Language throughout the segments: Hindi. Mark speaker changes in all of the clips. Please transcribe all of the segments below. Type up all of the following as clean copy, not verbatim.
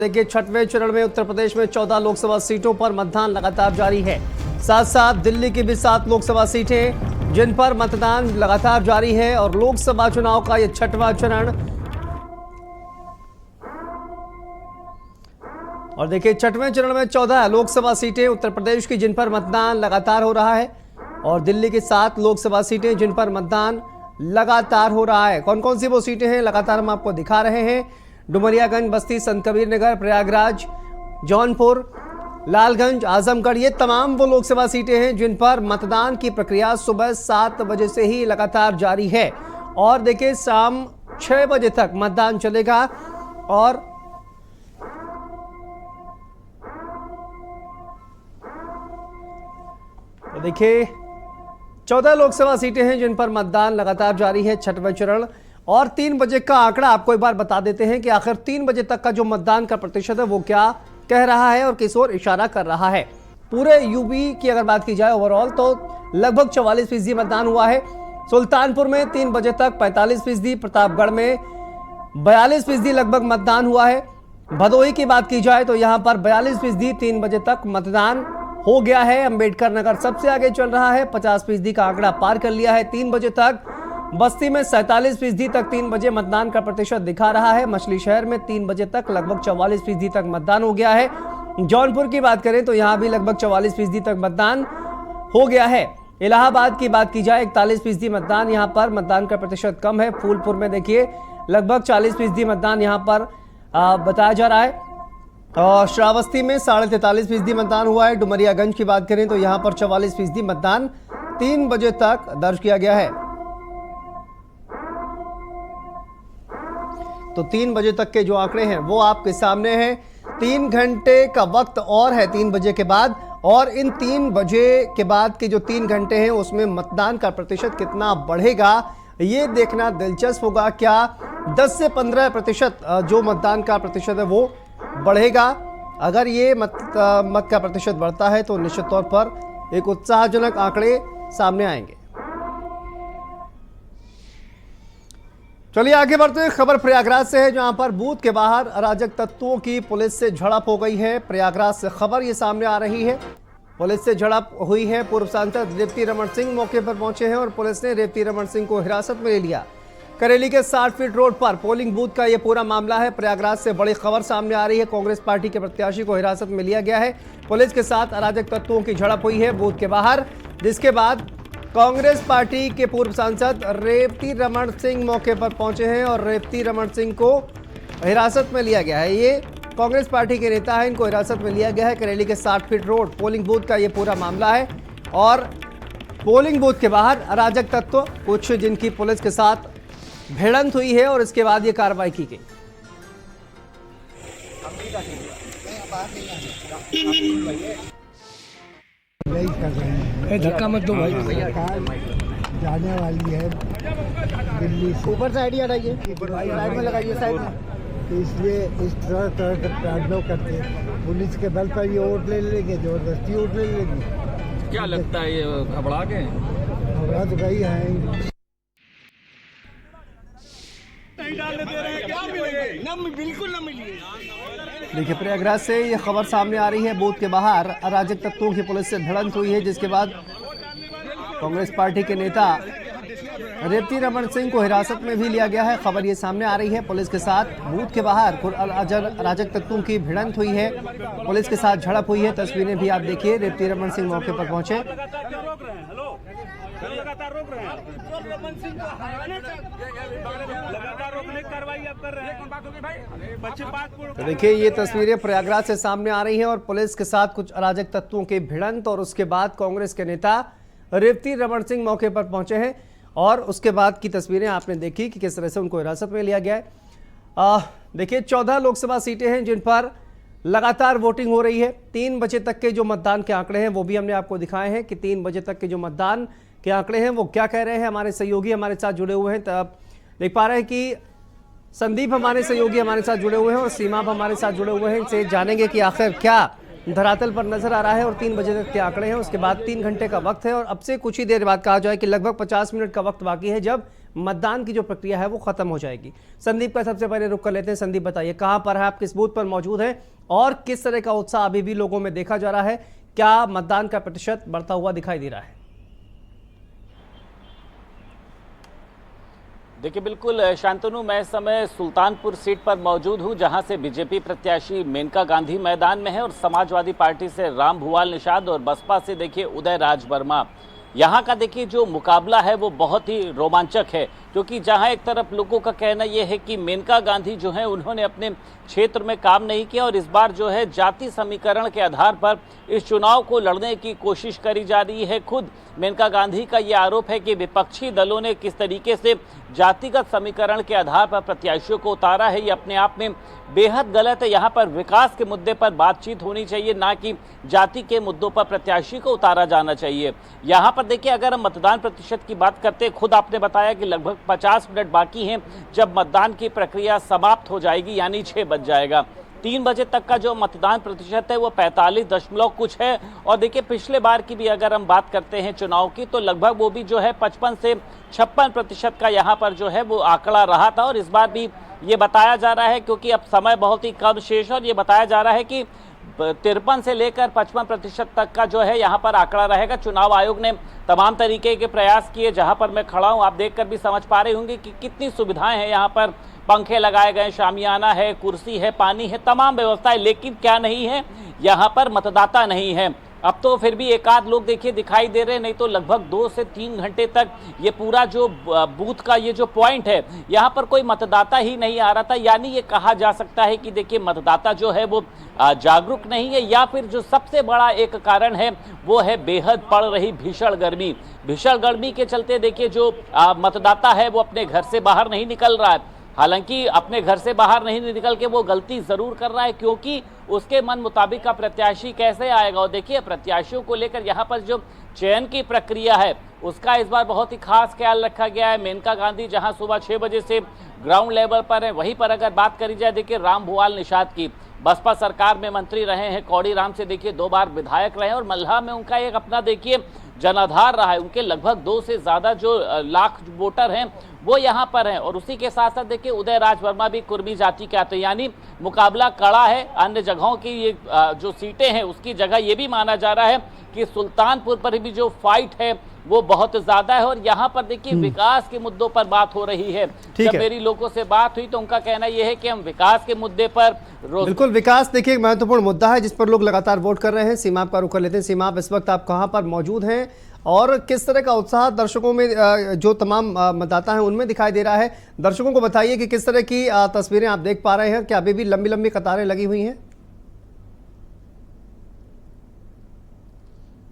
Speaker 1: देखिए, छठवें चरण में उत्तर प्रदेश में 14 लोकसभा सीटों पर मतदान लगातार जारी है। साथ साथ दिल्ली की भी 7 लोकसभा सीटें जिन पर मतदान लगातार जारी है और लोकसभा चुनाव का यह छठवां चरण। और देखिए, छठवें चरण में 14 लोकसभा सीटें उत्तर प्रदेश की जिन पर मतदान लगातार हो रहा है और दिल्ली की 7 लोकसभा सीटें जिन पर मतदान लगातार हो रहा है। कौन कौन सी वो सीटें हैं लगातार हम आपको दिखा रहे हैं। डुमरियागंज, बस्ती, संत कबीर नगर, प्रयागराज, जौनपुर, लालगंज, आजमगढ़, ये तमाम वो लोकसभा सीटें हैं जिन पर मतदान की प्रक्रिया सुबह 7 बजे से ही लगातार जारी है और देखिए शाम 6 बजे तक मतदान चलेगा। और तो देखिए, 14 लोकसभा सीटें हैं जिन पर मतदान लगातार जारी है, छठवां चरण। और 3 बजे का आंकड़ा आपको एक बार बता देते हैं कि आखिर 3 बजे तक का जो मतदान का प्रतिशत है वो क्या कह रहा है और किस ओर इशारा कर रहा है। पूरे यूपी की अगर बात की जाए ओवरऑल तो लगभग 44% मतदान हुआ है। सुल्तानपुर में 3 बजे तक 45%, प्रतापगढ़ में 42% लगभग मतदान हुआ है। भदोही की बात की जाए तो यहां पर 42% 3 बजे तक मतदान हो गया है। अंबेडकर नगर सबसे आगे चल रहा है, 50% का आंकड़ा पार कर लिया है 3 बजे तक। बस्ती में 47% तक 3 बजे मतदान का प्रतिशत दिखा रहा है। मछली शहर में 3 बजे तक लगभग 44% तक मतदान हो गया है। जौनपुर की बात करें तो यहां भी लगभग 44% तक मतदान हो गया है। इलाहाबाद की बात की जाए 41% मतदान, यहां पर मतदान का प्रतिशत कम है। फूलपुर में देखिए लगभग 40% मतदान यहां पर बताया जा रहा है और श्रावस्ती में 43.5% मतदान हुआ है। डुमरियागंज की बात करें तो यहां पर 44% मतदान 3 बजे तक दर्ज किया गया है। तो 3 बजे तक के जो आंकड़े हैं वो आपके सामने हैं। 3 घंटे का वक्त और है 3 बजे के बाद, और इन 3 बजे के बाद के जो 3 घंटे हैं उसमें मतदान का प्रतिशत कितना बढ़ेगा ये देखना दिलचस्प होगा। क्या 10 से 15% जो मतदान का प्रतिशत है वो बढ़ेगा? अगर ये मत का प्रतिशत बढ़ता है तो निश्चित तौर पर एक उत्साहजनक आंकड़े सामने आएंगे। चलिए आगे बढ़ते हैं। खबर प्रयागराज से है जहां पर बूथ के बाहर अराजक तत्वों की पुलिस से झड़प हो गई है। प्रयागराज से खबर ये सामने आ रही है, पुलिस से झड़प हुई है। पूर्व सांसद रेवती रमन सिंह मौके पर पहुंचे हैं और पुलिस ने रेवती रमन सिंह को हिरासत में ले लिया। करेली के 60 फीट रोड पर पोलिंग बूथ का ये पूरा मामला है। प्रयागराज से बड़ी खबर सामने आ रही है, कांग्रेस पार्टी के प्रत्याशी को हिरासत में लिया गया है। पुलिस के साथ अराजक तत्वों की झड़प हुई है बूथ के बाहर, जिसके बाद कांग्रेस पार्टी के पूर्व सांसद रेवती रमन सिंह मौके पर पहुंचे हैं और रेवती रमन सिंह को हिरासत में लिया गया है। ये कांग्रेस पार्टी के नेता हैं, इनको हिरासत में लिया गया है। करेली के 60 फीट रोड पोलिंग बूथ का ये पूरा मामला है और पोलिंग बूथ के बाहर अराजक तत्व कुछ जिनकी पुलिस के साथ भिड़ंत हुई है और इसके बाद ये कार्रवाई की गई।
Speaker 2: नहीं कर रहे हैं,
Speaker 3: धक्का मत दो भाई।
Speaker 2: जाने वाली है दिल्ली से,
Speaker 3: ऊपर साइड ही हटाइए, साइड में लगाइए, साइड में।
Speaker 2: तो इसलिए इस तरह के तांडव करते हैं। पुलिस के बल पर ये वोट ले लेंगे, जबरदस्ती वोट ले लेंगे।
Speaker 4: क्या लगता है ये घबरा के
Speaker 2: हमारा तो गई है
Speaker 3: बिल्कुल न मिली।
Speaker 1: देखिए, प्रयागराज से ये खबर सामने आ रही है, बूथ के बाहर अराजक तत्वों की पुलिस से भिड़ंत हुई है, जिसके बाद कांग्रेस पार्टी के नेता रेवती रमन सिंह को हिरासत में भी लिया गया है। खबर ये सामने आ रही है, पुलिस के साथ बूथ के बाहर अराजक तत्वों की भिड़ंत हुई है, पुलिस के साथ झड़प हुई है। तस्वीरें भी आप देखिए, रेवती रमन सिंह मौके पर पहुंचे।
Speaker 5: लगातार रोक रहे हैं, रमन सिंह को हराने लगातार रोकने की कार्रवाई आप कर रहे हैं। बच्चे बात
Speaker 1: तो देखिए, ये तस्वीरें प्रयागराज से सामने आ रही हैं और पुलिस के साथ कुछ अराजक तत्वों के भिड़ंत और उसके बाद कांग्रेस के नेता रेवती रमन सिंह मौके पर पहुंचे हैं और उसके बाद की तस्वीरें आपने देखी कि किस तरह से उनको हिरासत में लिया गया है। देखिए, 14 लोकसभा सीटें हैं जिन पर लगातार वोटिंग हो रही है। 3 बजे तक के जो मतदान के आंकड़े हैं वो भी हमने आपको दिखाए हैं कि 3 बजे तक के जो मतदान के आंकड़े हैं वो क्या कह रहे हैं। हमारे सहयोगी हमारे साथ जुड़े हुए हैं, तब देख पा रहे हैं कि संदीप हमारे सहयोगी हमारे साथ जुड़े हुए हैं और सीमा हमारे साथ जुड़े हुए हैं। इनसे जानेंगे कि आखिर क्या धरातल पर नजर आ रहा है और 3 बजे तक के आंकड़े हैं, उसके बाद 3 घंटे का वक्त है और अब से कुछ ही देर बाद कहा जाए कि लगभग 50 मिनट का वक्त बाकी है जब मतदान की जो प्रक्रिया है वो खत्म हो जाएगी। संदीप का सबसे पहले रुख कर लेते हैं। संदीप, बताइए कहां पर है आप, किस बूथ पर मौजूद हैं और किस तरह का उत्साह अभी भी लोगों में देखा जा रहा है? क्या मतदान का प्रतिशत बढ़ता हुआ दिखाई दे रहा है?
Speaker 6: देखिए, बिल्कुल शांतनु, मैं इस समय सुल्तानपुर सीट पर मौजूद हूं, जहां से बीजेपी प्रत्याशी मेनका गांधी मैदान में है और समाजवादी पार्टी से राम भुवाल निषाद और बसपा से देखिए उदय राज वर्मा। यहाँ का देखिए जो मुकाबला है वो बहुत ही रोमांचक है, क्योंकि जहाँ एक तरफ लोगों का कहना ये है कि मेनका गांधी जो है उन्होंने अपने क्षेत्र में काम नहीं किया और इस बार जो है जाति समीकरण के आधार पर इस चुनाव को लड़ने की कोशिश करी जा रही है। खुद मेनका गांधी का ये आरोप है कि विपक्षी दलों ने किस तरीके से जातिगत समीकरण के आधार पर प्रत्याशियों को उतारा है, ये अपने आप में बेहद गलत है। यहाँ पर विकास के मुद्दे पर बातचीत होनी चाहिए, ना कि जाति के मुद्दों पर प्रत्याशी को उतारा जाना चाहिए। यहाँ पर देखिए, अगर हम मतदान प्रतिशत की बात करते हैं, खुद आपने बताया कि लगभग 50 मिनट बाकी हैं जब मतदान की प्रक्रिया समाप्त हो जाएगी, यानी 6 बज जाएगा। 3 बजे तक का जो मतदान प्रतिशत है वो 45 कुछ है। और देखिए, पिछले बार की भी अगर हम बात करते हैं चुनाव की, तो लगभग वो भी जो है 55 से 56% का यहाँ पर जो है वो आंकड़ा रहा था। और इस बार भी ये बताया जा रहा है, क्योंकि अब समय बहुत ही कम शेष है, और ये बताया जा रहा है कि 53 से लेकर 55% तक का जो है यहाँ पर आंकड़ा रहेगा। चुनाव आयोग ने तमाम तरीके के प्रयास किए। जहाँ पर मैं खड़ा हूँ, आप देखकर भी समझ पा रहे होंगे कि कितनी सुविधाएं हैं यहाँ पर। पंखे लगाए गए, शामियाना है, कुर्सी है, पानी है, तमाम व्यवस्थाएं। लेकिन क्या नहीं है, यहाँ पर मतदाता नहीं है। अब तो फिर भी एक आध लोग देखिए दिखाई दे रहे हैं, नहीं तो लगभग 2 से 3 घंटे तक ये पूरा जो बूथ का ये जो पॉइंट है, यहाँ पर कोई मतदाता ही नहीं आ रहा था। यानी ये कहा जा सकता है कि देखिए मतदाता जो है वो जागरूक नहीं है, या फिर जो सबसे बड़ा एक कारण है वो है बेहद पड़ रही भीषण गर्मी। भीषण गर्मी के चलते देखिए जो मतदाता है वो अपने घर से बाहर नहीं निकल रहा है। हालांकि अपने घर से बाहर नहीं निकल के वो गलती जरूर कर रहा है, क्योंकि उसके मन मुताबिक का प्रत्याशी कैसे आएगा। और देखिए, प्रत्याशियों को लेकर यहाँ पर जो चयन की प्रक्रिया है उसका इस बार बहुत ही खास ख्याल रखा गया है। मेनका गांधी जहां सुबह 6 बजे से ग्राउंड लेवल पर है, वहीं पर अगर बात करी जाए देखिए राम भुवाल निषाद की, बसपा सरकार में मंत्री रहे हैं, कौड़ी राम से देखिए 2 बार विधायक रहे हैं और मल्हा में उनका एक अपना देखिए जनाधार रहा है। उनके लगभग 2 से ज़्यादा जो लाख वोटर हैं वो यहाँ पर हैं। और उसी के साथ साथ देखिए उदय राज वर्मा भी कुर्मी जाति के आते हैं, यानी मुकाबला कड़ा है। अन्य जगहों की ये जो सीटें हैं उसकी जगह ये भी माना जा रहा है कि सुल्तानपुर पर भी जो फाइट है वो बहुत ज्यादा है। और यहाँ पर देखिए विकास के मुद्दों पर बात हो रही है। जब मेरी लोगों से बात हुई तो उनका कहना यह है कि हम विकास के मुद्दे पर
Speaker 1: बिल्कुल, विकास देखिए एक महत्वपूर्ण मुद्दा है जिस पर लोग लगातार वोट कर रहे हैं। सीमा आप का रुख कर लेते हैं। सीमा, आप इस वक्त आप कहां पर मौजूद हैं और किस तरह का उत्साह दर्शकों में, जो तमाम मतदाता हैं उनमें दिखाई दे रहा है? दर्शकों को बताइए कि किस तरह की तस्वीरें आप देख पा रहे हैं। क्या अभी भी लंबी लंबी कतारें लगी हुई हैं?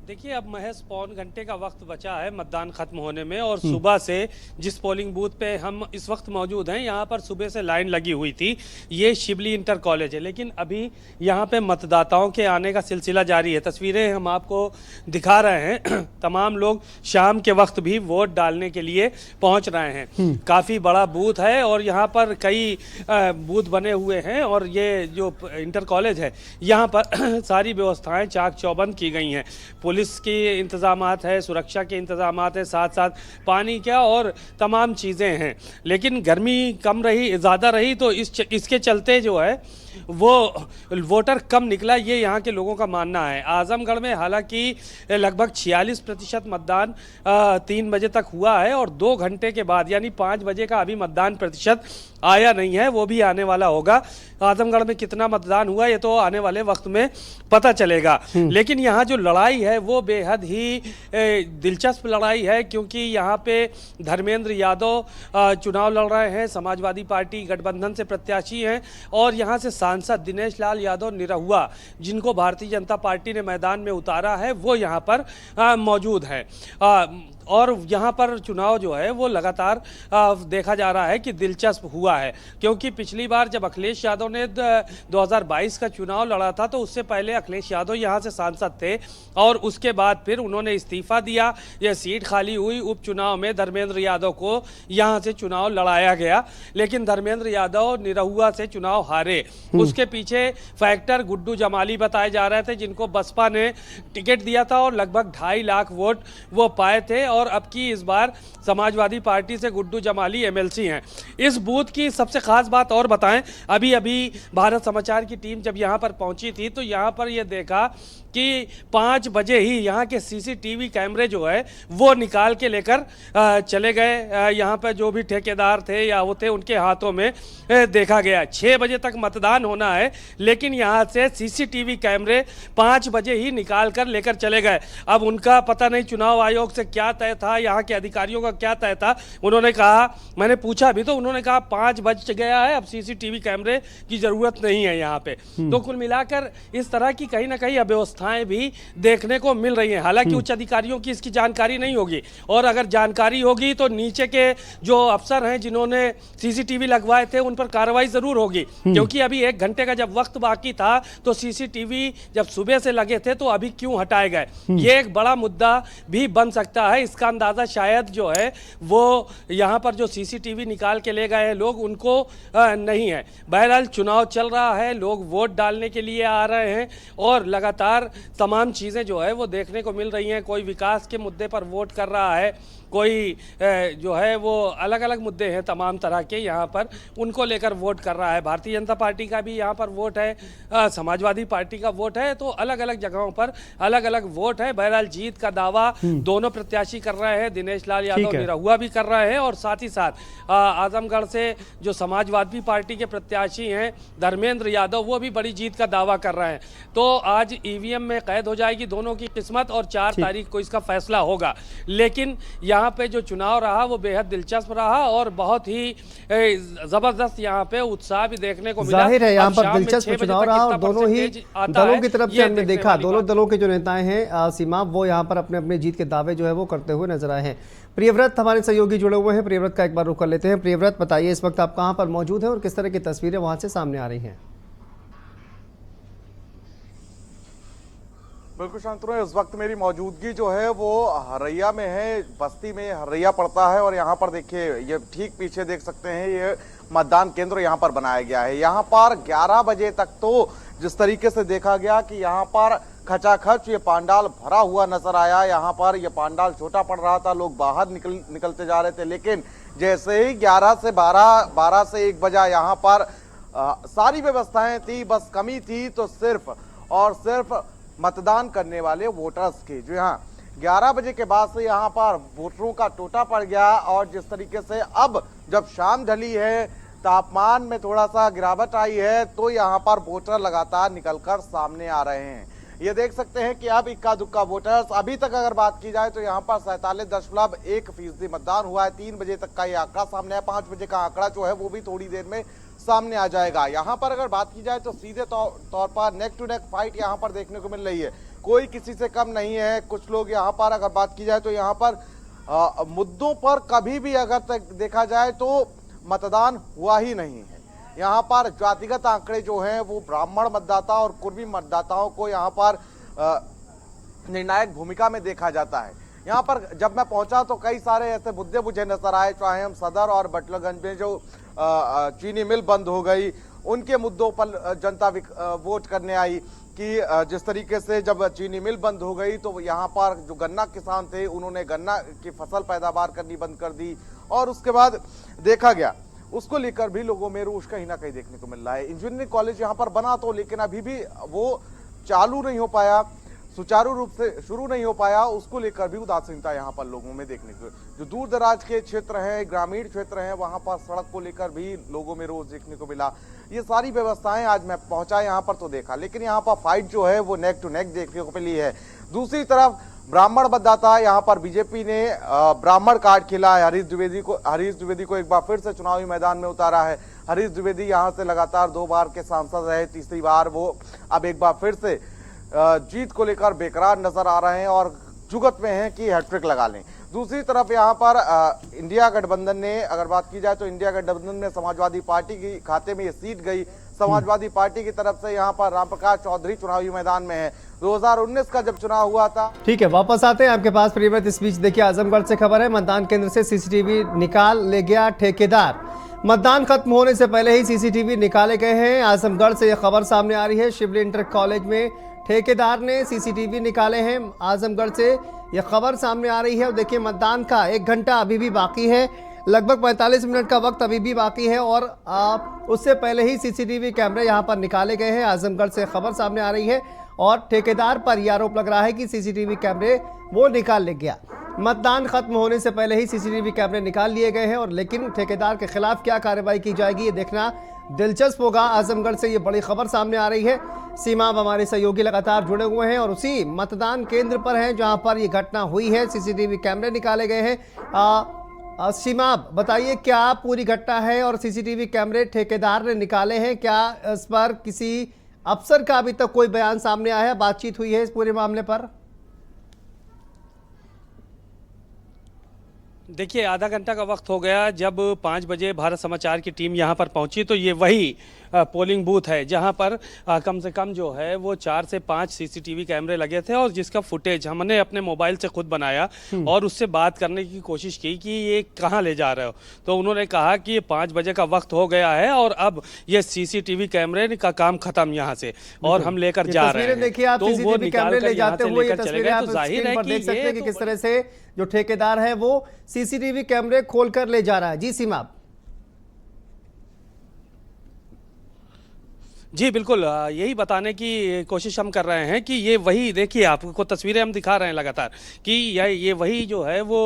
Speaker 7: देखिए, अब महज 1.25 घंटे का वक्त बचा है मतदान खत्म होने में। और सुबह से जिस पोलिंग बूथ पे हम इस वक्त मौजूद हैं, यहाँ पर सुबह से लाइन लगी हुई थी। ये शिबली इंटर कॉलेज है, लेकिन अभी यहाँ पे मतदाताओं के आने का सिलसिला जारी है। तस्वीरें हम आपको दिखा रहे हैं। तमाम लोग शाम के वक्त भी वोट डालने के लिए पहुँच रहे हैं। काफ़ी बड़ा बूथ है और यहाँ पर कई बूथ बने हुए हैं। और ये जो इंटर कॉलेज है, यहाँ पर सारी व्यवस्थाएँ चाक चौबंद की गई हैं। पुलिस के इंतजामात है, सुरक्षा के इंतजामात है, साथ साथ पानी का और तमाम चीज़ें हैं। लेकिन गर्मी कम रही, ज़्यादा रही, तो इसके चलते जो है वो वोटर कम निकला, ये यहाँ के लोगों का मानना है। आजमगढ़ में हालांकि लगभग 46% मतदान 3 बजे तक हुआ है और 2 घंटे के बाद यानी 5 बजे का अभी मतदान प्रतिशत आया नहीं है, वो भी आने वाला होगा। आजमगढ़ में कितना मतदान हुआ ये तो आने वाले वक्त में पता चलेगा। लेकिन यहाँ जो लड़ाई है वो बेहद ही दिलचस्प लड़ाई है, क्योंकि यहाँ पे धर्मेंद्र यादव चुनाव लड़ रहे हैं, समाजवादी पार्टी गठबंधन से प्रत्याशी हैं। और यहाँ से सांसद दिनेश लाल यादव निरहुआ, जिनको भारतीय जनता पार्टी ने मैदान में उतारा है, वो यहाँ पर मौजूद हैं। और यहाँ पर चुनाव जो है वो लगातार देखा जा रहा है कि दिलचस्प हुआ है, क्योंकि पिछली बार जब अखिलेश यादव ने 2022 का चुनाव लड़ा था तो उससे पहले अखिलेश यादव यहाँ से सांसद थे और उसके बाद फिर उन्होंने इस्तीफा दिया। यह सीट खाली हुई, उपचुनाव में धर्मेंद्र यादव को यहाँ से चुनाव लड़ाया गया, लेकिन धर्मेंद्र यादव निरहुआ से चुनाव हारे। उसके पीछे फैक्टर गुड्डू जमाली बताए जा रहे थे, जिनको बसपा ने टिकट दिया था और लगभग 2.5 लाख वोट वो पाए थे। और अब की इस बार समाजवादी पार्टी से गुड्डू जमाली एमएलसी हैं। इस बूथ की सबसे खास बात और बताएं, अभी अभी भारत समाचार की टीम जब यहाँ पर पहुंची थी तो यहाँ पर ये देखा कि 5 बजे ही यहाँ के सीसीटीवी कैमरे जो है वो निकाल के लेकर चले गए। यहाँ पर जो भी ठेकेदार थे या वो थे उनके हाथों में देखा गया। 6 बजे तक मतदान होना है, लेकिन यहाँ से सीसीटीवी कैमरे 5 बजे ही निकाल कर लेकर चले गए। अब उनका पता नहीं चुनाव आयोग से क्या तय था, यहाँ के अधिकारियों का क्या तय था। उन्होंने कहा, मैंने पूछा भी तो उन्होंने कहा 5 बज गया है, अब सीसीटीवी कैमरे की ज़रूरत नहीं है यहाँ पे। तो कुल मिलाकर इस तरह की कहीं ना कहीं अव्यवस्थाएं भी देखने को मिल रही हैं। हालांकि उच्च अधिकारियों की इसकी जानकारी नहीं होगी, और अगर जानकारी होगी तो नीचे के जो अफसर हैं जिन्होंने सीसीटीवी लगवाए थे उन पर कार्रवाई जरूर होगी, क्योंकि अभी 1 घंटे का जब वक्त बाकी था तो सीसीटीवी जब सुबह से लगे थे तो अभी क्यों हटाए गए, ये एक बड़ा मुद्दा भी बन सकता है। इसका अंदाजा शायद जो है वो यहाँ पर जो सीसीटीवी निकाल के ले गए हैं लोग उनको नहीं है। बहरहाल चुनाव चल रहा है, लोग वोट डालने के लिए आ रहे हैं और लगातार तमाम चीज़ें जो है वो देखने को मिल रही हैं। कोई विकास के मुद्दे पर वोट कर रहा है, कोई जो है वो अलग अलग मुद्दे हैं तमाम तरह के, यहाँ पर उनको लेकर वोट कर रहा है। भारतीय जनता पार्टी का भी यहाँ पर वोट है, समाजवादी पार्टी का वोट है, तो अलग अलग जगहों पर अलग अलग वोट है। बहरहाल जीत का दावा दोनों प्रत्याशी कर रहे हैं, दिनेश लाल यादव निरहुआ भी कर रहे हैं, और साथ ही साथ आजमगढ़ से जो समाजवादी पार्टी के प्रत्याशी हैं धर्मेंद्र यादव, वो भी बड़ी जीत का दावा कर रहे हैं। तो आज ईवीएम में कैद हो जाएगी दोनों की किस्मत और 4 तारीख को इसका फैसला होगा। लेकिन यहाँ पे जो चुनाव रहा वो बेहद दिलचस्प रहा और बहुत ही जबरदस्त यहाँ पे उत्साह भी देखने को मिला।
Speaker 1: जाहिर है यहाँ पर दिलचस्प चुनाव रहा और दोनों ही दलों की तरफ से हमने देखा, दोनों दलों के जो नेताएं हैं सीमा, वो यहाँ पर अपने अपने जीत के दावे जो है वो करते हुए नजर आए हैं। प्रियव्रत हमारे सहयोगी जुड़े हुए हैं, प्रियव्रत का एक बार रुख कर लेते हैं। प्रियव्रत, बताइए इस वक्त आप कहाँ पर मौजूद हैं और किस तरह की तस्वीरें वहाँ से सामने आ रही हैं?
Speaker 8: बिल्कुल शांतनु, इस वक्त मेरी मौजूदगी जो है वो हरैया में है, बस्ती में हरैया पड़ता है, और यहाँ पर देखिए ये ठीक पीछे देख सकते हैं ये मतदान केंद्र यहाँ पर बनाया गया है। यहाँ पर 11 बजे तक तो जिस तरीके से देखा गया कि यहाँ पर खचाखच ये पांडाल भरा हुआ नजर आया। यहाँ पर ये पांडाल छोटा पड़ रहा था, लोग बाहर निकलते जा रहे थे, लेकिन जैसे ही 11 से 12 से 1 बजा यहाँ पर सारी व्यवस्थाएं थी, बस कमी थी तो सिर्फ और सिर्फ मतदान करने वाले वोटर्स की। जो यहाँ 11 बजे के बाद से यहाँ पर वोटरों का टोटा पड़ गया, और जिस तरीके से अब जब शाम ढली है, तापमान में थोड़ा सा गिरावट आई है, तो यहाँ पर वोटर लगातार निकलकर सामने आ रहे हैं। ये देख सकते हैं कि अब इक्का दुक्का वोटर्स, अभी तक अगर बात की जाए तो यहाँ पर 47.1% मतदान हुआ है। 3 बजे तक का ये आंकड़ा सामने है, 5 बजे का आंकड़ा जो है वो भी थोड़ी देर में सामने आ जाएगा। यहाँ पर अगर बात की जाए तो सीधे तौर पर नेक टू नेक फाइट यहाँ पर देखने को मिल रही है, कोई किसी से कम नहीं है। कुछ लोग यहाँ पर अगर बात की जाए तो यहाँ पर मुद्दों पर कभी भी अगर तक देखा जाए तो मतदान हुआ ही नहीं है। यहाँ पर जातिगत आंकड़े जो हैं वो ब्राह्मण मतदाता और कुर्मी मतदाताओं को यहाँ पर निर्णायक भूमिका में देखा जाता है। यहाँ पर जब मैं पहुंचा तो कई सारे ऐसे मुद्दे मुझे नजर आए, चाहे हम सदर और बटलगंज में जो चीनी मिल बंद हो गई उनके मुद्दों पर जनता वोट करने आई, कि जिस तरीके से जब चीनी मिल बंद हो गई तो यहाँ पर जो गन्ना किसान थे उन्होंने गन्ना की फसल पैदावार करनी बंद कर दी, और उसके बाद देखा गया उसको लेकर भी लोगों में रोष कहीं ना कहीं देखने को मिल रहा है। इंजीनियरिंग कॉलेज यहाँ पर बना तो, लेकिन अभी भी वो चालू नहीं हो पाया, सुचारू रूप से शुरू नहीं हो पाया, उसको लेकर भी उदासीनता यहाँ पर लोगों में देखने को, जो दूर दराज के क्षेत्र हैं, ग्रामीण क्षेत्र हैं, वहाँ पर सड़क को लेकर भी लोगों में रोज देखने को मिला। ये सारी व्यवस्थाएं आज मैं पहुंचा यहाँ पर तो देखा, लेकिन यहाँ पर फाइट जो है वो नेक टू नेक देखने को मिली है। दूसरी तरफ ब्राह्मण मतदाता, यहाँ पर बीजेपी ने ब्राह्मण कार्ड खेला है। हरीश द्विवेदी को एक बार फिर से चुनावी मैदान में उतारा है। हरीश द्विवेदी यहाँ से लगातार 2 बार के सांसद रहे, तीसरी बार वो अब एक बार फिर से जीत को लेकर बेकरार नजर आ रहे हैं और जुगत में हैं कि हैट्रिक लगा लें। दूसरी तरफ यहाँ पर इंडिया गठबंधन ने अगर बात की जाए तो इंडिया गठबंधन में समाजवादी पार्टी की खाते में ये सीट गई। समाजवादी पार्टी की तरफ से यहाँ पर रामप्रकाश चौधरी चुनावी मैदान में है। 2019 का जब चुनाव हुआ था।
Speaker 1: ठीक है, वापस आते हैं आपके पास प्रियव्रत। इस बीच देखिए आजमगढ़ से खबर है, मतदान केंद्र से सीसीटीवी निकाल ले गया ठेकेदार। मतदान खत्म होने से पहले ही सीसीटीवी निकाले गए हैं। आजमगढ़ से यह खबर सामने आ रही है, शिवली इंटर कॉलेज में ठेकेदार ने सीसीटीवी निकाले हैं। आजमगढ़ से यह खबर सामने आ रही है। और देखिए मतदान का 1 घंटा अभी भी बाकी है, लगभग 45 मिनट का वक्त अभी भी बाकी है और उससे पहले ही सीसीटीवी कैमरे यहां पर निकाले गए हैं। आजमगढ़ से खबर सामने आ रही है और ठेकेदार पर यह आरोप लग रहा है कि सीसीटीवी कैमरे वो निकाल ले गया। मतदान खत्म होने से पहले ही सीसीटीवी कैमरे निकाल लिए गए हैं और लेकिन ठेकेदार के खिलाफ क्या कार्रवाई की जाएगी ये देखना दिलचस्प होगा। आजमगढ़ से ये बड़ी खबर सामने आ रही है। सीमा हमारे सहयोगी लगातार जुड़े हुए हैं और उसी मतदान केंद्र पर हैं जहां पर ये घटना हुई है। सीसीटीवी कैमरे निकाले गए हैं। सीमा बताइए क्या पूरी घटना है और सीसीटीवी कैमरे ठेकेदार ने निकाले हैं, क्या इस पर किसी अफसर का अभी तक कोई बयान सामने आया है, बातचीत हुई है इस पूरे मामले पर?
Speaker 7: देखिए आधा घंटा का वक्त हो गया जब 5 बजे भारत समाचार की टीम यहाँ पर पहुंची तो ये वही पोलिंग बूथ है जहां पर कम से कम जो है वो 4 से 5 सीसीटीवी कैमरे लगे थे और जिसका फुटेज हमने अपने मोबाइल से खुद बनाया और उससे बात करने की कोशिश की कि ये कहां ले जा रहे हो, तो उन्होंने कहा कि ये 5 बजे का वक्त हो गया है और अब ये सीसीटीवी कैमरे का काम खत्म यहाँ से और हम लेकर जा रहे हैं।
Speaker 1: देखिए आप सीसीटीवी कैमरे ले जाते हुए ये तस्वीरें आप
Speaker 7: जाहिर है कि
Speaker 1: देख सकते हैं कि किस तरह से जो ठेकेदार है वो सीसीटीवी कैमरे खोलकर ले जा रहा है। जी सीमा।
Speaker 7: जी बिल्कुल, यही बताने की कोशिश हम कर रहे हैं कि ये वही, देखिए आपको तस्वीरें हम दिखा रहे हैं लगातार कि ये वही जो है वो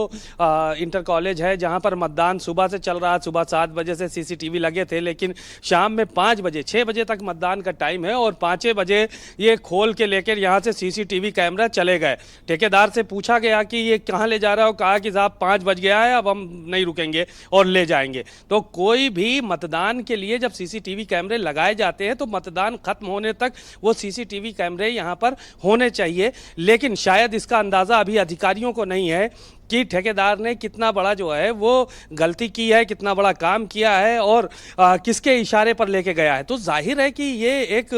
Speaker 7: इंटर कॉलेज है जहां पर मतदान सुबह से चल रहा है। सुबह 7 बजे से सीसीटीवी लगे थे लेकिन शाम में 5 बजे 6 बजे तक मतदान का टाइम है और 5 बजे ये खोल के लेकर यहाँ से सीसीटीवी कैमरा चले गए। ठेकेदार से पूछा गया कि ये कहाँ ले जा रहा हो, कहा कि साहब 5 बज गया है, अब हम नहीं रुकेंगे और ले जाएंगे। तो कोई भी मतदान के लिए जब सीसीटीवी कैमरे लगाए जाते हैं तो मतदान खत्म होने तक वो सीसीटीवी कैमरे यहां पर होने चाहिए, लेकिन शायद इसका अंदाजा अभी अधिकारियों को नहीं है कि ठेकेदार ने कितना बड़ा जो है वो गलती की है, कितना बड़ा काम किया है और किसके इशारे पर लेके गया है। तो जाहिर है कि ये एक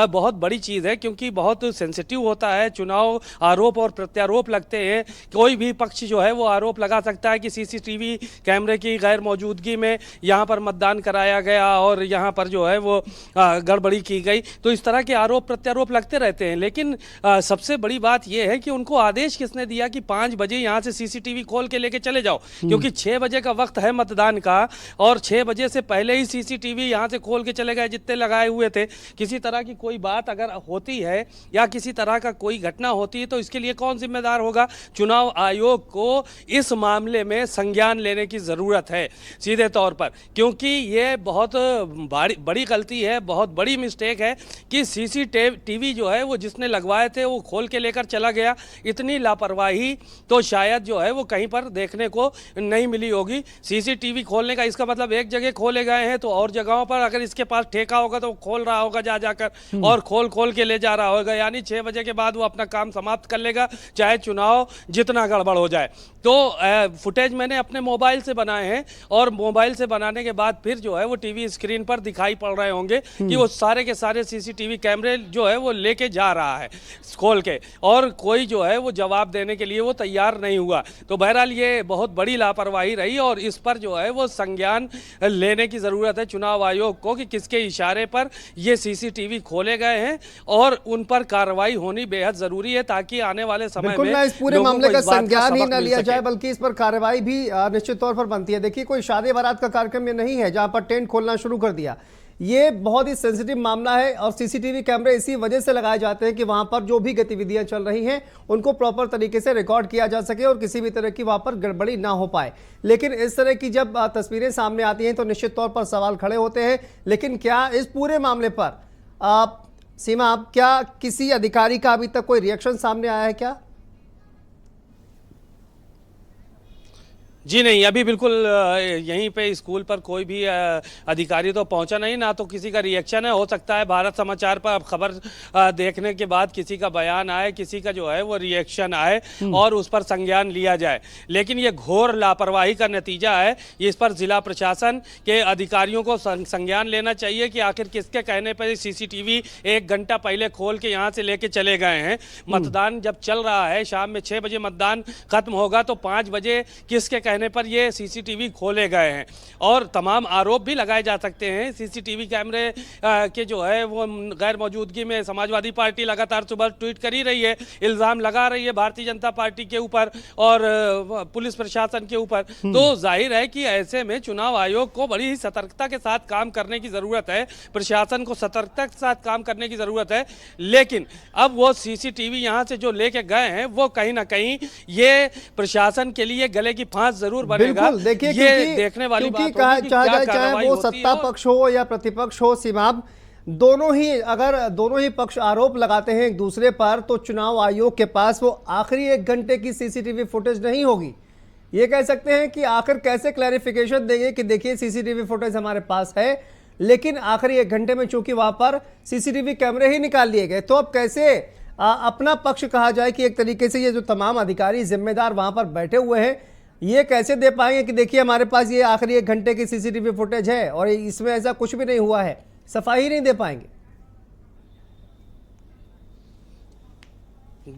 Speaker 7: बहुत बड़ी चीज़ है क्योंकि बहुत सेंसिटिव होता है चुनाव, आरोप और प्रत्यारोप लगते हैं। कोई भी पक्ष जो है वो आरोप लगा सकता है कि सीसीटीवी कैमरे की गैर मौजूदगी में यहाँ पर मतदान कराया गया और यहाँ पर जो है वो गड़बड़ी की गई। तो इस तरह के आरोप प्रत्यारोप लगते रहते हैं, लेकिन सबसे बड़ी बात यह है कि उनको आदेश किसने दिया कि 5 बजे यहाँ से सीसीटीवी खोल के लेके चले जाओ, क्योंकि 6 बजे का वक्त है मतदान का और 6 बजे से पहले ही सीसीटीवी यहां से खोल के चले गए जितने लगाए हुए थे। किसी तरह की कोई बात अगर होती है या किसी तरह का कोई घटना होती है तो इसके लिए कौन जिम्मेदार होगा? चुनाव आयोग को इस मामले में संज्ञान लेने की जरूरत है सीधे तौर पर, क्योंकि ये बहुत बड़ी गलती है, बहुत बड़ी मिस्टेक है कि सीसीटीवी जो है वो जिसने लगवाए थे वो खोल के लेकर चला गया। इतनी लापरवाही तो शायद जो है वो कहीं पर देखने को नहीं मिली होगी। सीसीटीवी खोलने का इसका मतलब एक जगह खोले गए हैं तो और जगहों पर अगर इसके पास ठेका होगा तो वो खोल रहा होगा जाकर और खोल के ले जा रहा होगा, यानी 6 बजे के बाद वो अपना काम समाप्त कर लेगा चाहे चुनाव जितना गड़बड़ हो जाए। तो फुटेज मैंने अपने मोबाइल से बनाए हैं और मोबाइल से बनाने के बाद फिर जो है वो टीवी स्क्रीन पर दिखाई पड़ रहे होंगे कि वो सारे के सारे सीसीटीवी कैमरे जो है वो लेके जा रहा है खोल के और कोई जो है वो जवाब देने के लिए वो तैयार नहीं हुआ। तो बहरहाल ये बहुत बड़ी लापरवाही रही और इस पर जो है वो संज्ञान लेने की ज़रूरत है चुनाव आयोग को कि किसके इशारे पर ये सीसीटीवी खोले गए हैं और उन पर कार्रवाई होनी बेहद ज़रूरी है ताकि आने वाले समय में
Speaker 1: इस पूरे मामले का संज्ञान ही न लिया जाए बल्कि इस पर कार्रवाई भी निश्चित तौर पर बनती है। देखिए कोई शादी बारात का कार्यक्रम ये नहीं है जहां पर टेंट खोलना शुरू कर दिया। ये बहुत ही सेंसिटिव मामला है और सीसीटीवी कैमरे इसी वजह से लगाए जाते हैं कि वहां पर जो भी गतिविधियां चल रही हैं उनको प्रॉपर तरीके से रिकॉर्ड किया जा सके और किसी भी तरह की वहां पर गड़बड़ी ना हो पाए। लेकिन इस तरह की जब तस्वीरें सामने आती हैं तो निश्चित तौर पर सवाल खड़े होते हैं। लेकिन क्या इस पूरे मामले पर सीमा क्या किसी अधिकारी का अभी तक कोई रिएक्शन सामने आया है क्या?
Speaker 7: जी नहीं, अभी बिल्कुल यहीं पे स्कूल पर कोई भी अधिकारी तो पहुंचा नहीं, ना तो किसी का रिएक्शन है। हो सकता है भारत समाचार पर अब खबर देखने के बाद किसी का बयान आए, किसी का जो है वो रिएक्शन आए और उस पर संज्ञान लिया जाए, लेकिन ये घोर लापरवाही का नतीजा है। इस पर जिला प्रशासन के अधिकारियों को संज्ञान लेना चाहिए कि आखिर किसके कहने पर सीसीटीवी 1 घंटा पहले खोल के यहाँ से लेके चले गए हैं। मतदान जब चल रहा है, शाम में 6 बजे मतदान खत्म होगा तो 5 बजे किसके कहने कहने पर ये सीसीटीवी खोले गए हैं और तमाम आरोप भी लगाए जा सकते हैं। सीसीटीवी कैमरे के जो है वो गैर मौजूदगी में समाजवादी पार्टी लगातार सुबह ट्वीट कर ही रही है, इल्ज़ाम लगा रही है भारतीय जनता पार्टी के ऊपर और पुलिस प्रशासन के ऊपर। तो जाहिर है कि ऐसे में चुनाव आयोग को बड़ी ही सतर्कता के साथ काम करने की ज़रूरत है, प्रशासन को सतर्कता के साथ काम करने की ज़रूरत है। लेकिन अब वो सीसीटीवी यहाँ से जो लेके गए हैं वो कहीं ना कहीं ये प्रशासन के लिए गले की फांस जरूर बनेगा।
Speaker 1: बिल्कुल, देखिए
Speaker 7: ये देखने वाली बात होगी कि क्या कार्रवाई
Speaker 1: वो
Speaker 7: होती है।
Speaker 1: सत्ता पक्ष हो या प्रतिपक्ष हो, सीमाब दोनों ही, अगर दोनों ही पक्ष आरोप लगाते हैं एक दूसरे पर, तो चुनाव आयोग के पास वो आखिरी 1 घंटे की सीसीटीवी फुटेज नहीं होगी। ये कह सकते हैं कि आखिर कैसे क्लैरिफिकेशन देंगे कि देखिए सीसीटीवी फुटेज हमारे पास है, लेकिन आखिरी 1 घंटे में चूंकि वहां पर सीसीटीवी कैमरे ही निकाल लिए गए, तो अब कैसे अपना पक्ष कहा जाए कि एक तरीके से ये जो तमाम अधिकारी जिम्मेदार वहां पर बैठे हुए हैं, ये कैसे दे पाएंगे कि देखिए हमारे पास ये आखिरी 1 घंटे की सीसीटीवी फुटेज है और इसमें ऐसा कुछ भी नहीं हुआ है, सफाई नहीं दे पाएंगे।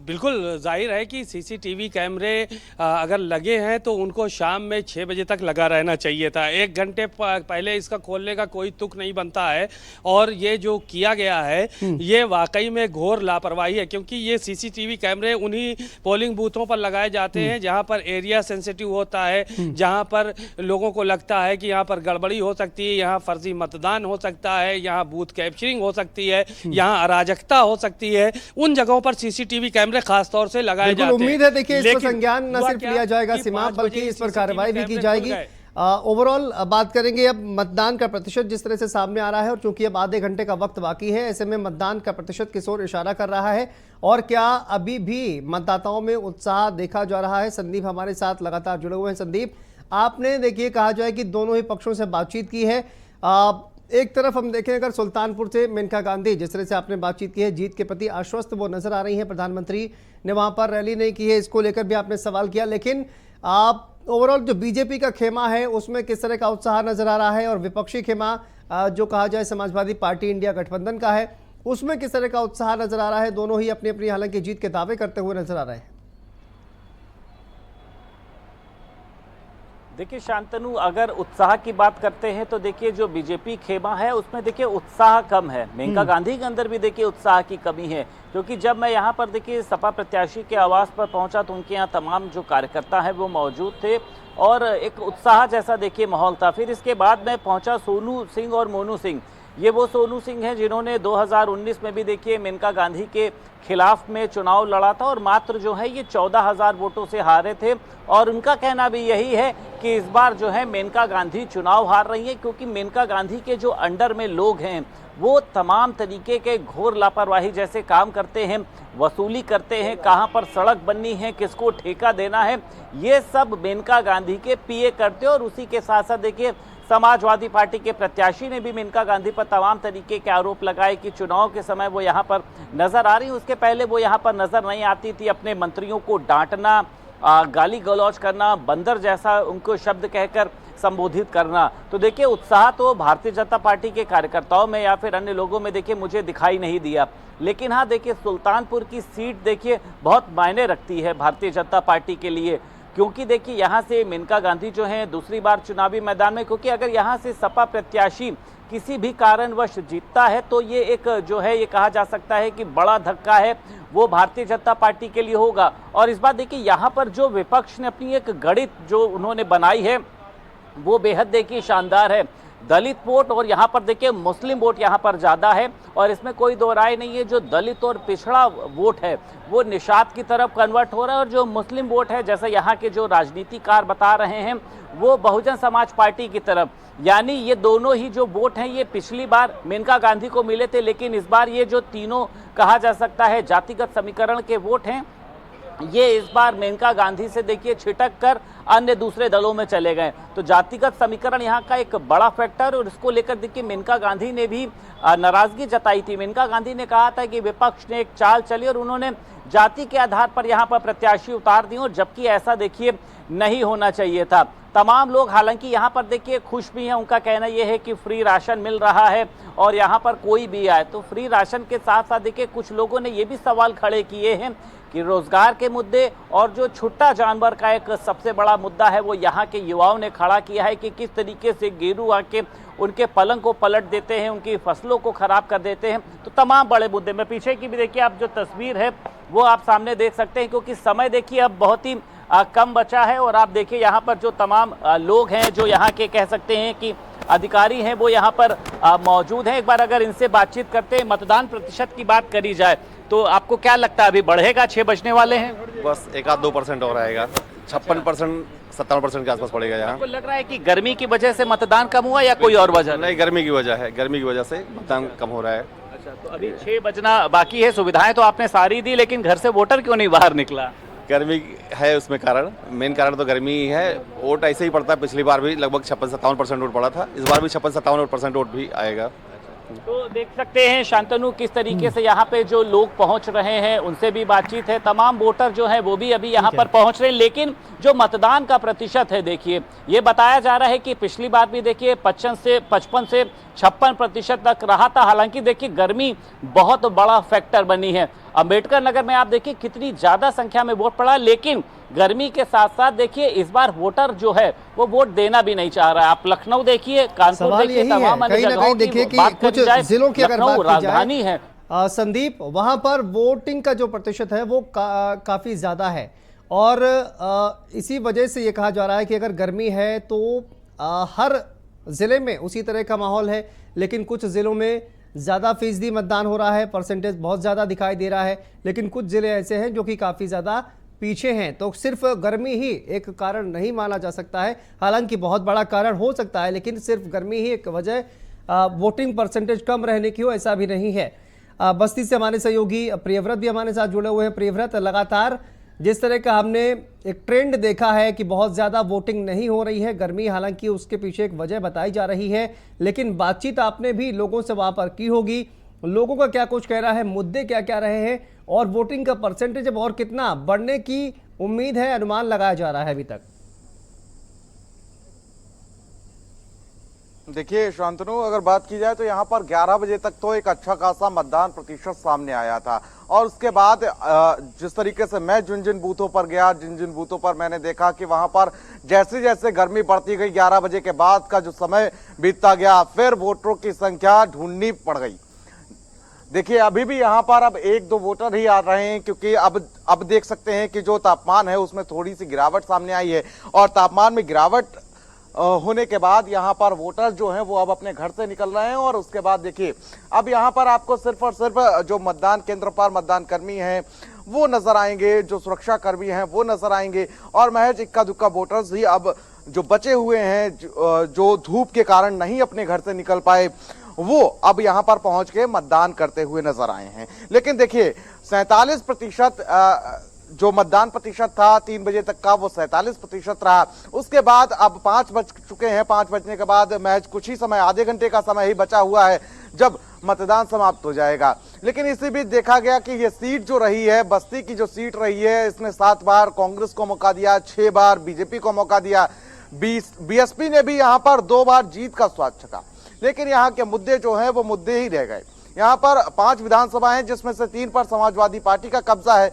Speaker 7: बिल्कुल जाहिर है कि सीसीटीवी कैमरे अगर लगे हैं तो उनको शाम में 6 बजे तक लगा रहना चाहिए था। 1 घंटे पहले इसका खोलने का कोई तुक नहीं बनता है और ये जो किया गया है ये वाकई में घोर लापरवाही है, क्योंकि ये सीसीटीवी कैमरे उन्हीं पोलिंग बूथों पर लगाए जाते हैं जहां पर एरिया सेंसिटिव होता है, जहां पर लोगों को लगता है कि यहाँ पर गड़बड़ी हो सकती है, यहाँ फर्जी मतदान हो सकता है, यहाँ बूथ कैप्चरिंग हो सकती है, यहाँ अराजकता हो सकती है। उन जगहों पर सीसीटीवी कैमरे खास तौर से लगाए जाते हैं।
Speaker 1: उम्मीद है देखिए इस पर संज्ञान न सिर्फ लिया जाएगा सीमा, बल्कि इस पर कार्रवाई भी की जाएगी। ओवरऑल बात करेंगे अब मतदान का प्रतिशत जिस तरह से सामने आ रहा है, और चूंकि अब आधे घंटे का वक्त बाकी है, ऐसे में मतदान का प्रतिशत किस ओर इशारा कर रहा है और क्या अभी भी मतदाताओं में उत्साह देखा जा रहा है? संदीप हमारे साथ लगातार जुड़े हुए हैं। संदीप, आपने देखिए कहा जाए कि दोनों ही पक्षों से बातचीत की है। एक तरफ हम देखें अगर सुल्तानपुर से मेनका गांधी, जिस तरह से आपने बातचीत की है, जीत के प्रति आश्वस्त वो नजर आ रही हैं। प्रधानमंत्री ने वहां पर रैली नहीं की है, इसको लेकर भी आपने सवाल किया, लेकिन आप ओवरऑल जो बीजेपी का खेमा है उसमें किस तरह का उत्साह नजर आ रहा है, और विपक्षी खेमा जो कहा जाए समाजवादी पार्टी इंडिया गठबंधन का है, उसमें किस तरह का उत्साह नजर आ रहा है? दोनों ही अपनी अपनी हालांकि जीत के दावे करते हुए नजर आ रहे हैं।
Speaker 6: देखिए शांतनु, अगर उत्साह की बात करते हैं तो देखिए जो बीजेपी खेमा है उसमें देखिए उत्साह कम है। मेनका गांधी के अंदर भी देखिए उत्साह की कमी है, क्योंकि जब मैं यहाँ पर देखिए सपा प्रत्याशी के आवास पर पहुंचा तो उनके यहाँ तमाम जो कार्यकर्ता हैं वो मौजूद थे और एक उत्साह जैसा देखिए माहौल था। फिर इसके बाद मैं पहुंचा सोनू सिंह और मोनू सिंह। ये वो सोनू सिंह हैं जिन्होंने 2019 में भी देखिए मेनका गांधी के खिलाफ में चुनाव लड़ा था और मात्र जो है ये 14,000 वोटों से हारे थे, और उनका कहना भी यही है कि इस बार जो है मेनका गांधी चुनाव हार रही है, क्योंकि मेनका गांधी के जो अंडर में लोग हैं वो तमाम तरीके के घोर लापरवाही जैसे काम करते हैं, वसूली करते हैं, कहाँ पर सड़क बननी है, किसको ठेका देना है, ये सब मेनका गांधी के पीए करते हैं। और उसी के साथ साथ देखिए समाजवादी पार्टी के प्रत्याशी ने भी मेनका गांधी पर तमाम तरीके के आरोप लगाए कि चुनाव के समय वो यहाँ पर नजर आ रही, उसके पहले वो यहाँ पर नजर नहीं आती थी। अपने मंत्रियों को डांटना, गाली गलौज करना, बंदर जैसा उनको शब्द कहकर संबोधित करना। तो देखिए उत्साह तो भारतीय जनता पार्टी के कार्यकर्ताओं में या फिर अन्य लोगों में देखिए मुझे दिखाई नहीं दिया, लेकिन हाँ देखिए सुल्तानपुर की सीट देखिए बहुत मायने रखती है भारतीय जनता पार्टी के लिए, क्योंकि देखिए यहाँ से मेनका गांधी जो हैं दूसरी बार चुनावी मैदान में, क्योंकि अगर यहाँ से सपा प्रत्याशी किसी भी कारणवश जीतता है तो ये एक जो है ये कहा जा सकता है कि बड़ा धक्का है वो भारतीय जनता पार्टी के लिए होगा। और इस बार देखिए यहाँ पर जो विपक्ष ने अपनी एक गणित जो उन्होंने बनाई है वो बेहद देखिए शानदार है। दलित वोट और यहाँ पर देखिए मुस्लिम वोट यहाँ पर ज़्यादा है, और इसमें कोई दो राय नहीं है। जो दलित और पिछड़ा वोट है वो निषाद की तरफ कन्वर्ट हो रहा है, और जो मुस्लिम वोट है जैसे यहाँ के जो राजनीतिकार बता रहे हैं वो बहुजन समाज पार्टी की तरफ। यानी ये दोनों ही जो वोट हैं ये पिछली बार मेनका गांधी को मिले थे, लेकिन इस बार ये जो तीनों कहा जा सकता है जातिगत समीकरण के वोट हैं ये इस बार मेनका गांधी से देखिए छिटक कर अन्य दूसरे दलों में चले गए। तो जातिगत समीकरण यहाँ का एक बड़ा फैक्टर, और इसको लेकर देखिए मेनका गांधी ने भी नाराजगी जताई थी। मेनका गांधी ने कहा था कि विपक्ष ने एक चाल चली और उन्होंने जाति के आधार पर यहाँ पर प्रत्याशी उतार दी, और जबकि ऐसा देखिए नहीं होना चाहिए था। तमाम लोग हालांकि यहाँ पर देखिए खुश भी हैं। उनका कहना यह है कि फ्री राशन मिल रहा है और यहाँ पर कोई भी आए तो फ्री राशन के साथ साथ देखिए कुछ लोगों ने ये भी सवाल खड़े किए हैं कि रोजगार के मुद्दे और जो छुट्टा जानवर का एक सबसे बड़ा मुद्दा है वो यहाँ के युवाओं ने खड़ा किया है कि किस तरीके से गेरू आके उनके पलंग को पलट देते हैं, उनकी फसलों को खराब कर देते हैं। तो तमाम बड़े मुद्दे में पीछे की भी देखिए आप जो तस्वीर है वो आप सामने देख सकते हैं, क्योंकि समय देखिए अब बहुत ही कम बचा है। और आप देखिए यहाँ पर जो तमाम लोग हैं, जो यहाँ के कह सकते हैं कि अधिकारी हैं, वो यहाँ पर मौजूद हैं। एक बार अगर इनसे बातचीत करते हैं, मतदान प्रतिशत की बात करी जाए तो आपको क्या लगता है अभी बढ़ेगा? 6 बजने वाले हैं,
Speaker 9: बस 1-2% और आएगा। 56% 57% के आसपास पड़ेगा यहाँ।
Speaker 6: आपको लग रहा है कि गर्मी की वजह से मतदान कम हुआ या कोई और वजह?
Speaker 9: नहीं, गर्मी की वजह है, गर्मी की वजह से मतदान कम हो रहा है।
Speaker 6: अच्छा, तो अभी 6 बजना बाकी है, सुविधाएं तो आपने सारी दी, लेकिन घर से वोटर क्यों नहीं बाहर निकला?
Speaker 9: गर्मी है उसमें कारण, मेन कारण तो गर्मी ही है। वोट ऐसे ही पड़ता है, पिछली बार भी लगभग 56-57% वोट पड़ा था, इस बार भी 56-57% वोट भी आएगा।
Speaker 6: तो देख सकते हैं शांतनु किस तरीके से यहाँ पे जो लोग पहुंच रहे हैं, उनसे भी बातचीत है। तमाम वोटर जो है वो भी अभी यहाँ पर पहुंच रहे हैं, लेकिन जो मतदान का प्रतिशत है देखिए ये बताया जा रहा है कि पिछली बार भी देखिए 55 से 56% तक रहा था। हालांकि देखिए गर्मी बहुत बड़ा फैक्टर बनी है। अंबेडकर नगर में आप देखिए कितनी ज्यादा संख्या में वोट पड़ा, लेकिन गर्मी के साथ साथ देखिए इस बार वोटर जो है वो वोट देना भी नहीं चाह रहा है। आप लखनऊ देखिए, कानपुर देखिए, तमाम अन्य जगहों की बात करी जाए, लखनऊ राजधानी है।
Speaker 1: संदीप, वहां पर वोटिंग का जो प्रतिशत है वो काफी ज्यादा है, और इसी वजह से ये कहा जा रहा है कि अगर गर्मी है तो हर जिले में उसी तरह का माहौल है, लेकिन कुछ जिलों में ज़्यादा फीसदी मतदान हो रहा है, परसेंटेज बहुत ज़्यादा दिखाई दे रहा है, लेकिन कुछ ज़िले ऐसे हैं जो कि काफ़ी ज़्यादा पीछे हैं। तो सिर्फ गर्मी ही एक कारण नहीं माना जा सकता है, हालांकि बहुत बड़ा कारण हो सकता है, लेकिन सिर्फ गर्मी ही एक वजह वोटिंग परसेंटेज कम रहने की हो ऐसा भी नहीं है। बस्ती से हमारे सहयोगी प्रियव्रत भी हमारे साथ जुड़े हुए हैं। प्रियव्रत, लगातार जिस तरह का हमने एक ट्रेंड देखा है कि बहुत ज़्यादा वोटिंग नहीं हो रही है, गर्मी हालांकि उसके पीछे एक वजह बताई जा रही है, लेकिन बातचीत आपने भी लोगों से वहाँ पर की होगी, लोगों का क्या कुछ कह रहा है, मुद्दे क्या क्या रहे हैं, और वोटिंग का परसेंटेज अब और कितना बढ़ने की उम्मीद है, अनुमान लगाया जा रहा है अभी तक?
Speaker 8: देखिए शांतनु, अगर बात की जाए तो यहाँ पर 11 बजे तक तो एक अच्छा खासा मतदान प्रतिशत सामने आया था, और उसके बाद जिस तरीके से मैं जिन जिन बूथों पर गया, जिन जिन बूथों पर मैंने देखा कि वहां पर जैसे जैसे गर्मी बढ़ती गई, 11 बजे के बाद का जो समय बीतता गया, फिर वोटरों की संख्या ढूंढनी पड़ गई। देखिए अभी भी यहाँ पर अब 1-2 वोटर ही आ रहे हैं, क्योंकि अब देख सकते हैं कि जो तापमान है उसमें थोड़ी सी गिरावट सामने आई है, और तापमान में गिरावट होने के बाद यहाँ पर वोटर जो हैं वो अब अपने घर से निकल रहे हैं। और उसके बाद देखिए अब यहाँ पर आपको सिर्फ और सिर्फ जो मतदान केंद्र पर मतदान कर्मी हैं वो नजर आएंगे, जो सुरक्षा कर्मी हैं वो नजर आएंगे, और महज इक्का दुक्का वोटर्स ही अब जो बचे हुए हैं, जो धूप के कारण नहीं अपने घर से निकल पाए, वो अब यहाँ पर पहुंच के मतदान करते हुए नजर आए हैं। लेकिन देखिए 47% जो मतदान प्रतिशत था 3 बजे तक का, वो 47% रहा। उसके बाद अब 5 बज चुके हैं, 5 बजने के बाद मैच कुछ ही समय, आधे घंटे का समय ही बचा हुआ है जब मतदान समाप्त हो जाएगा। लेकिन इसी बीच देखा गया कि ये सीट जो रही है, बस्ती की जो सीट रही है, इसमें 7 बार कांग्रेस को मौका दिया, 6 बार बीजेपी को मौका दिया, बीएसपी ने भी यहाँ पर 2 बार जीत का स्वाद चखा। लेकिन यहाँ के मुद्दे जो हैं वो मुद्दे ही रह गए। यहाँ पर 5 विधानसभा हैं, जिसमें से 3 पर समाजवादी पार्टी का कब्जा है।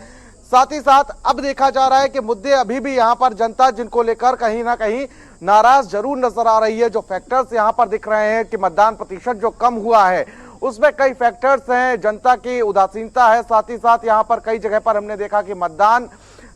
Speaker 8: साथ ही साथ अब देखा जा रहा है कि मुद्दे अभी भी यहाँ पर जनता जिनको लेकर कहीं ना कहीं नाराज जरूर नजर आ रही है। जो फैक्टर्स यहाँ पर दिख रहे हैं कि मतदान प्रतिशत जो कम हुआ है उसमें कई फैक्टर्स हैं, जनता की उदासीनता है, साथ ही साथ यहाँ पर कई जगह पर हमने देखा कि मतदान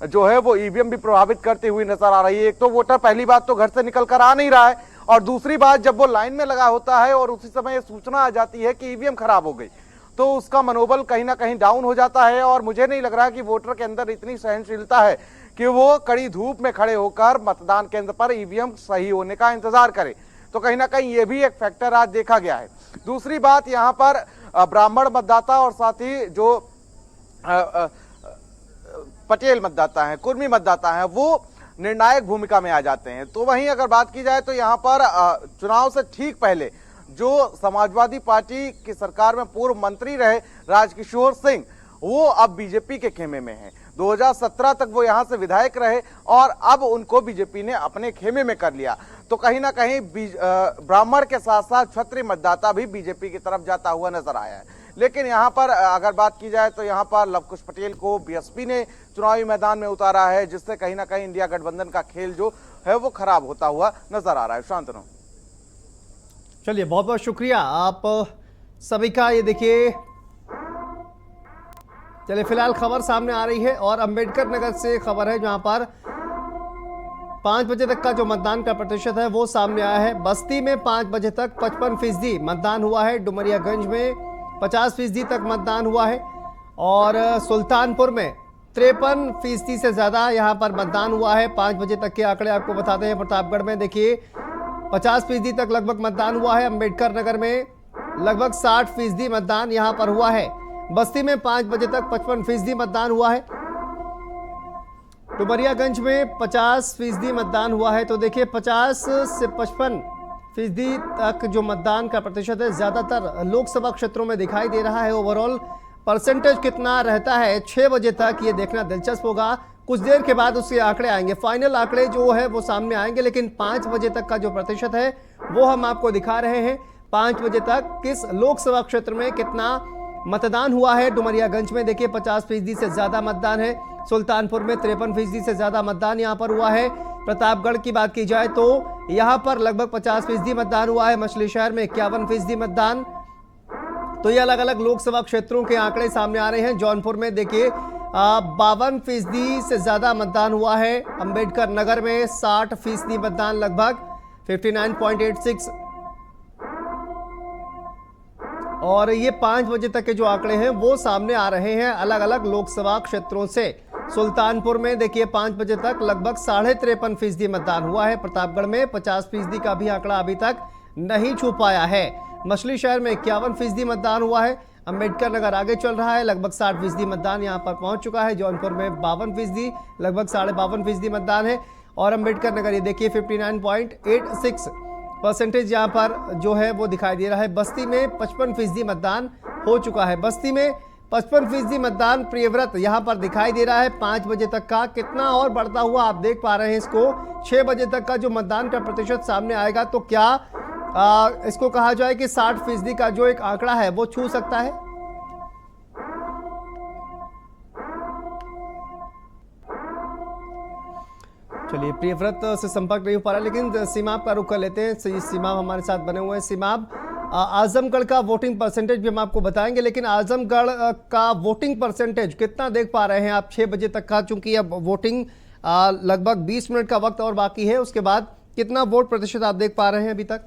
Speaker 8: जो है वो ईवीएम भी प्रभावित करती हुई नजर आ रही है। एक तो वोटर पहली बात तो घर से निकल कर आ नहीं रहा है, और दूसरी बात जब वो लाइन में लगा होता है और उसी समय सूचना आ जाती है कि ईवीएम खराब हो गई, तो उसका मनोबल कहीं ना कहीं डाउन हो जाता है। और मुझे नहीं लग रहा कि वोटर के अंदर इतनी सहनशीलता है कि वो कड़ी धूप में खड़े होकर मतदान केंद्र पर ईवीएम सही होने का इंतजार करे। तो कहीं ना कहीं ये भी एक फैक्टर आज देखा गया है। दूसरी बात, यहाँ पर ब्राह्मण मतदाता और साथ ही जो पटेल मतदाता हैं, कुर्मी मतदाता हैं, वो निर्णायक भूमिका में आ जाते हैं। तो वहीं अगर बात की जाए तो यहाँ पर चुनाव से ठीक पहले जो समाजवादी पार्टी की सरकार में पूर्व मंत्री रहे राजकिशोर सिंह, वो अब बीजेपी के खेमे में हैं। 2017 तक वो यहां से विधायक रहे और अब उनको बीजेपी ने अपने खेमे में कर लिया। तो कहीं ना कहीं ब्राह्मण के साथ साथ क्षत्रिय मतदाता भी बीजेपी की तरफ जाता हुआ नजर आया है। लेकिन यहां पर अगर बात की जाए तो यहां पर लवकुश पटेल को बीएसपी ने चुनावी मैदान में उतारा है, जिससे कहीं ना कहीं इंडिया गठबंधन का खेल जो है वो खराब होता हुआ नजर आ रहा है। शांतनु,
Speaker 1: चलिए बहुत बहुत शुक्रिया आप सभी का। ये देखिए, चलिए फिलहाल खबर सामने आ रही है और अंबेडकर नगर से खबर है जहां पर 5 बजे तक का जो मतदान का प्रतिशत है वो सामने आया है। बस्ती में 5 बजे तक 55% मतदान हुआ है, डुमरियागंज में 50% तक मतदान हुआ है और सुल्तानपुर में 53% से ज्यादा यहां पर मतदान हुआ है। 5 बजे तक के आंकड़े आपको बताते हैं। प्रतापगढ़ में देखिए 50% तक लगभग मतदान हुआ है। अंबेडकर नगर में लगभग 60% मतदान यहां पर हुआ है। बस्ती में 5 बजे तक 55% मतदान हुआ है। डुमरियागंज में 50% मतदान हुआ है। तो देखिए 50 से 55% तक जो मतदान का प्रतिशत है ज्यादातर लोकसभा क्षेत्रों में दिखाई दे रहा है। ओवरऑल परसेंटेज कितना रहता है 6 बजे तक, ये देखना दिलचस्प होगा। कुछ देर के बाद उसके आंकड़े आएंगे, फाइनल आंकड़े जो है वो सामने आएंगे। लेकिन 5 बजे तक का जो प्रतिशत है वो हम आपको दिखा रहे हैं। 5 बजे तक किस लोकसभा क्षेत्र में कितना मतदान हुआ है। डुमरियागंज में देखिए 50% से ज्यादा मतदान है। सुल्तानपुर में 53% से ज्यादा मतदान यहां पर हुआ है। प्रतापगढ़ की बात की जाए तो यहां पर लगभग 50% मतदान हुआ है। मछली शहर में 51% मतदान। तो ये अलग अलग लोकसभा क्षेत्रों के आंकड़े सामने आ रहे हैं। जौनपुर में देखिए 52% से ज्यादा मतदान हुआ है। अंबेडकर नगर में 60% मतदान, लगभग 59.86। और ये 5 बजे तक के जो आंकड़े हैं वो सामने आ रहे हैं अलग अलग लोकसभा क्षेत्रों से। सुल्तानपुर में देखिए 5 बजे तक लगभग 53.5% मतदान हुआ है। प्रतापगढ़ में 50% का भी आंकड़ा अभी तक नहीं छू पाया है। मछली शहर में 51% मतदान हुआ है। अंबेडकर नगर आगे चल रहा है, लगभग 60% मतदान यहां पर पहुंच चुका है। जौनपुर में 52%, लगभग 52.5% मतदान है। और अंबेडकर नगर ये देखिए 59.86% यहाँ पर जो है वो दिखाई दे रहा है। बस्ती में 55% मतदान हो चुका है। बस्ती में 55% मतदान प्रियव्रत यहाँ पर दिखाई दे रहा है। 5 बजे तक का कितना और बढ़ता हुआ आप देख पा रहे हैं इसको। 6 बजे तक का जो मतदान का प्रतिशत सामने आएगा तो क्या इसको कहा जाए कि 60% का जो एक आंकड़ा है वो छू सकता है। चलिए, प्रियव्रत से संपर्क नहीं हो पा रहा, लेकिन सीमाब का रुख कर लेते हैं। सीमाब हमारे साथ बने हुए हैं। सीमाब, आजमगढ़ का वोटिंग परसेंटेज भी हम आपको बताएंगे, लेकिन आजमगढ़ का वोटिंग परसेंटेज कितना देख पा रहे हैं आप 6 बजे तक का? चूंकि अब वोटिंग लगभग 20 मिनट का वक्त और बाकी है, उसके बाद कितना वोट प्रतिशत आप देख पा रहे हैं अभी तक?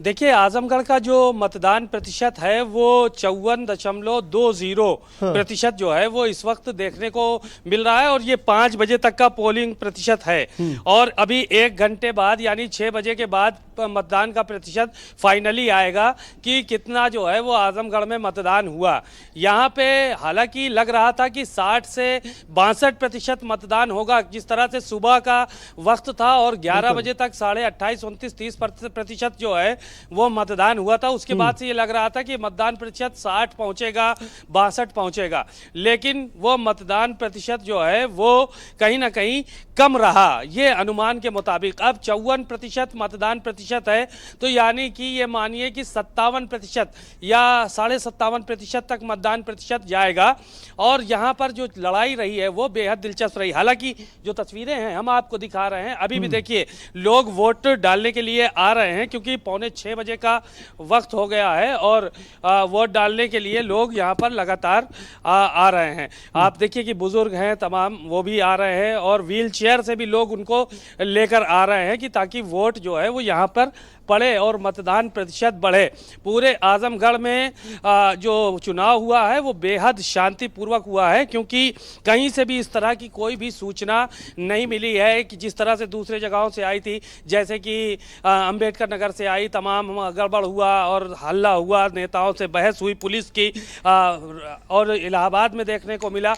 Speaker 7: देखिए, आजमगढ़ का जो मतदान प्रतिशत है वो 54.20% जो है वो इस वक्त देखने को मिल रहा है और ये 5 बजे तक का पोलिंग प्रतिशत है। और अभी 1 घंटे बाद यानी 6 बजे के बाद मतदान का प्रतिशत फाइनली आएगा कि कितना जो है वो आजमगढ़ में मतदान हुआ। यहाँ पे हालांकि लग रहा था कि 60 से 62% मतदान होगा, जिस तरह से सुबह का वक्त था और 11 बजे तक 28.5, 29, 30% जो है वो मतदान हुआ था। उसके बाद से ये लग रहा था कि मतदान प्रतिशत 60 पहुंचेगा, 62 पहुंचेगा, लेकिन वो मतदान प्रतिशत जो है वो कहीं ना कहीं कम रहा। ये अनुमान के मुताबिक अब 54% मतदान प्रतिशत है, तो यानी कि ये मानिए कि 57% या 57.5% तक मतदान प्रतिशत जाएगा। और यहाँ पर जो लड़ाई रही है वो बेहद दिलचस्प रही। हालांकि जो तस्वीरें हैं हम आपको दिखा रहे हैं, अभी भी देखिए लोग वोट डालने के लिए आ रहे हैं, क्योंकि 6:45 बजे का वक्त हो गया है और वोट डालने के लिए लोग यहाँ पर लगातार आ रहे हैं। आप देखिए कि बुजुर्ग हैं तमाम, वो भी आ रहे हैं और व्हील चेयर से भी लोग उनको लेकर आ रहे हैं कि ताकि वोट जो है वो यहाँ पर पड़े और मतदान प्रतिशत बढ़े। पूरे आजमगढ़ में जो चुनाव हुआ है वो बेहद शांतिपूर्वक हुआ है, क्योंकि कहीं से भी इस तरह की कोई भी सूचना नहीं मिली है कि जिस तरह से दूसरे जगहों से आई थी, जैसे कि अंबेडकर नगर से आई, तमाम तमाम गड़बड़ हुआ और हल्ला हुआ, नेताओं से बहस हुई पुलिस की, और इलाहाबाद में देखने को मिला।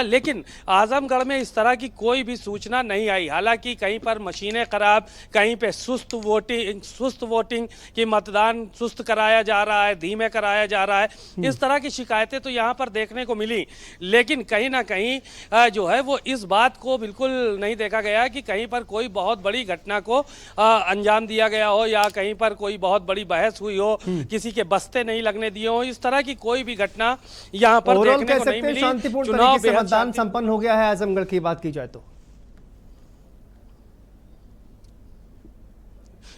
Speaker 7: लेकिन आजमगढ़ में इस तरह की कोई भी सूचना नहीं आई। हालांकि कहीं पर मशीनें खराब, कहीं पे सुस्त वोटिंग की मतदान सुस्त कराया जा रहा है, धीमे कराया जा रहा है, इस तरह की शिकायतें तो यहाँ पर देखने को मिली। लेकिन कहीं ना कहीं जो है वो इस बात को बिल्कुल नहीं देखा गया कि कहीं पर कोई बहुत बड़ी घटना को अंजाम दिया गया हो या कहीं पर कोई बहुत बड़ी बहस हुई हो, किसी के बस्ते नहीं लगने दिए हो। इस तरह की कोई भी घटना यहाँ पर देखने को नहीं मिली।
Speaker 1: शांतिपूर्ण तरीके से मतदान संपन्न हो गया है आजमगढ़ की बात की जाए तो।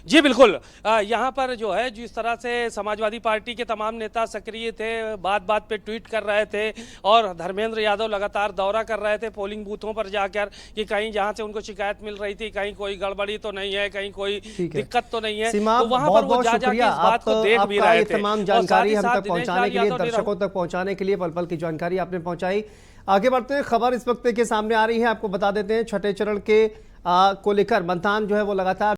Speaker 7: जी बिल्कुल, यहाँ पर जो है जिस तरह से समाजवादी पार्टी के तमाम नेता सक्रिय थे, बात बात पे ट्वीट कर रहे थे और धर्मेंद्र यादव लगातार दौरा कर रहे थे पोलिंग बूथों पर जाकर कि कहीं जहाँ से उनको शिकायत मिल रही थी कहीं कोई गड़बड़ी तो नहीं है, कहीं कोई दिक्कत तो नहीं है, तो वहाँ पर वो जा जाके इस बात को देख भी रहे थे।
Speaker 1: तमाम जानकारी हम तक पहुँचाने के लिए, दर्शकों तक पहुँचाने के लिए पल पल की जानकारी आपने पहुँचाई। आगे बढ़ते हैं, खबर इस वक्त के सामने आ रही है, आपको बता देते हैं छठे चरण के को लेकर मतदान जो है वो लगातार